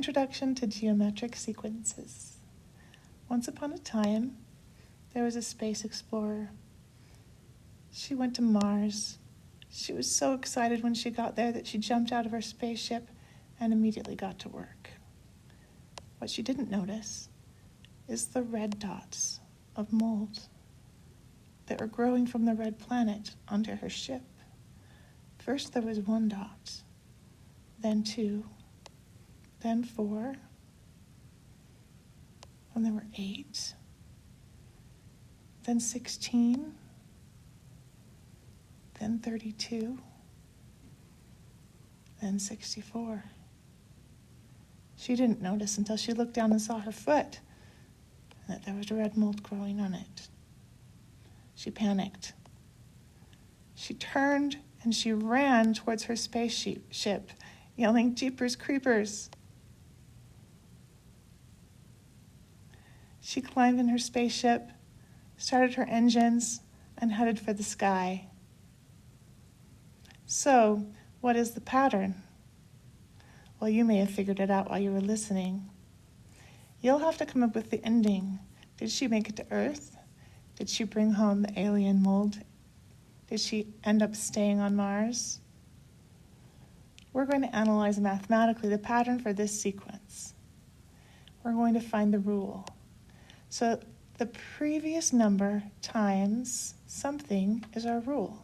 Introduction to Geometric Sequences. Once upon a time, there was a space explorer. She went to Mars. She was so excited when she got there that she jumped out of her spaceship and immediately got to work. What she didn't notice is the red dots of mold that were growing from the red planet onto her ship. First there was 1 dot, then 2, then 4, and there were 8, then 16, then 32, then 64. She didn't notice until she looked down and saw her foot, and that there was red mold growing on it. She panicked. She turned and she ran towards her spaceship, yelling, "Jeepers creepers!" She climbed in her spaceship, started her engines, and headed for the sky. So, what is the pattern? Well, you may have figured it out while you were listening. You'll have to come up with the ending. Did she make it to Earth? Did she bring home the alien mold? Did she end up staying on Mars? We're going to analyze mathematically the pattern for this sequence. We're going to find the rule. So the previous number times something is our rule.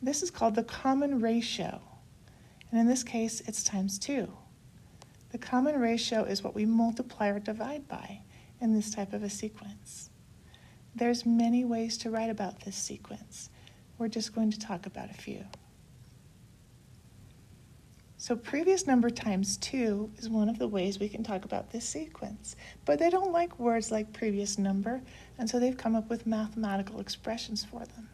This is called the common ratio. And in this case, it's times 2. The common ratio is what we multiply or divide by in this type of a sequence. There's many ways to write about this sequence. We're just going to talk about a few. So previous number times 2 is one of the ways we can talk about this sequence. But they don't like words like previous number, and so they've come up with mathematical expressions for them.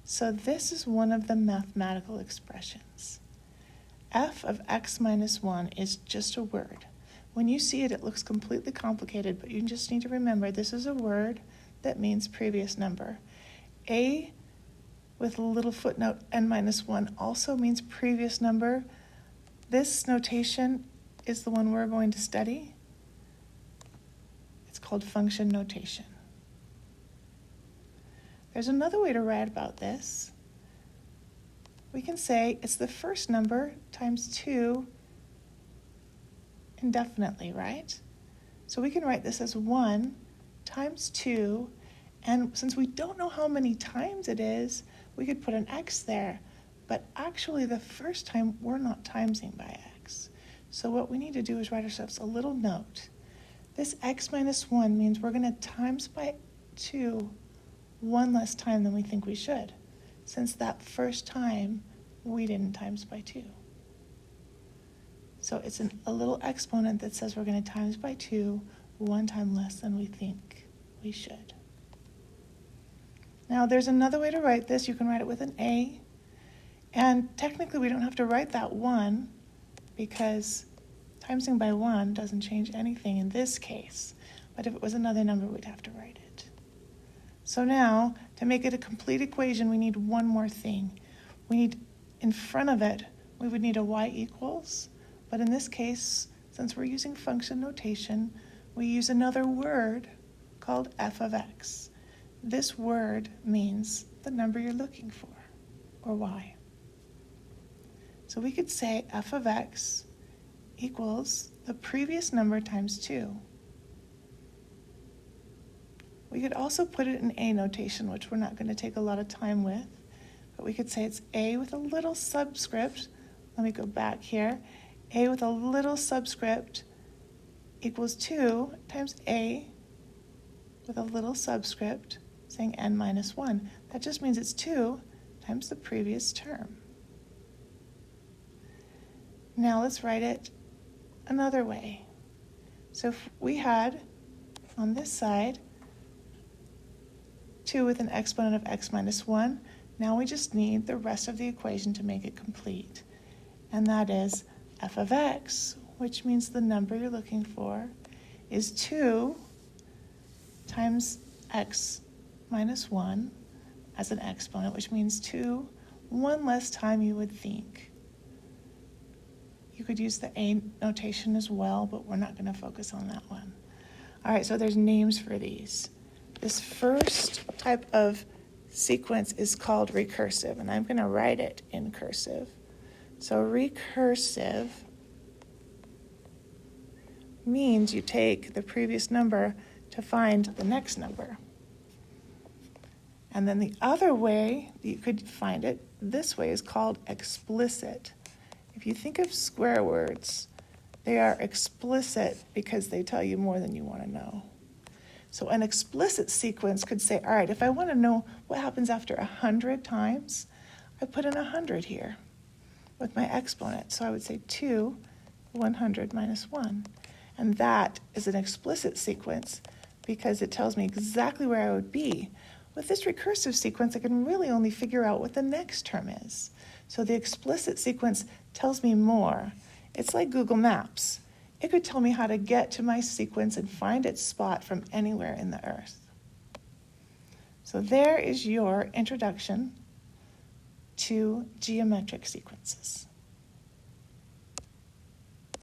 So this is one of the mathematical expressions. F of x minus 1 is just a word. When you see it, it looks completely complicated, but you just need to remember this is a word that means previous number. A with a little footnote n minus 1 also means previous number. This notation is the one we're going to study. It's called function notation. There's another way to write about this. We can say it's the first number times 2 indefinitely, right? So we can write this as 1 times 2, and since we don't know how many times it is, we could put an x there. But actually, the first time, we're not timesing by x. So what we need to do is write ourselves a little note. This x minus 1 means we're going to times by 2 one less time than we think we should, since that first time, we didn't times by 2. So it's a little exponent that says we're going to times by 2 one time less than we think we should. Now, there's another way to write this. You can write it with an a. And technically, we don't have to write that 1 because timesing by 1 doesn't change anything in this case. But if it was another number, we'd have to write it. So now, to make it a complete equation, we need one more thing. We need, in front of it, we would need a y equals. But in this case, since we're using function notation, we use another word called f of x. This word means the number you're looking for, or y. So we could say f of x equals the previous number times 2. We could also put it in a notation, which we're not going to take a lot of time with, but we could say it's a with a little subscript. Let me go back here. A with a little subscript equals 2 times a with a little subscript saying n minus 1. That just means it's 2 times the previous term. Now let's write it another way. So if we had on this side 2 with an exponent of x minus 1, now we just need the rest of the equation to make it complete. And that is f of x, which means the number you're looking for, is 2 times x minus 1 as an exponent, which means 2 one less time you would think You could use the A notation as well, but we're not going to focus on that one. All right, so there's names for these. This first type of sequence is called recursive, and I'm going to write it in cursive. So recursive means you take the previous number to find the next number. And then the other way that you could find it, this way, is called explicit. If you think of square words, they are explicit because they tell you more than you want to know. So an explicit sequence could say, all right, if I want to know what happens after 100 times, I put in 100 here with my exponent. So I would say 2, 100 minus 1. And that is an explicit sequence because it tells me exactly where I would be. With this recursive sequence, I can really only figure out what the next term is. So the explicit sequence tells me more. It's like Google Maps. It could tell me how to get to my sequence and find its spot from anywhere in the earth. So there is your introduction to geometric sequences.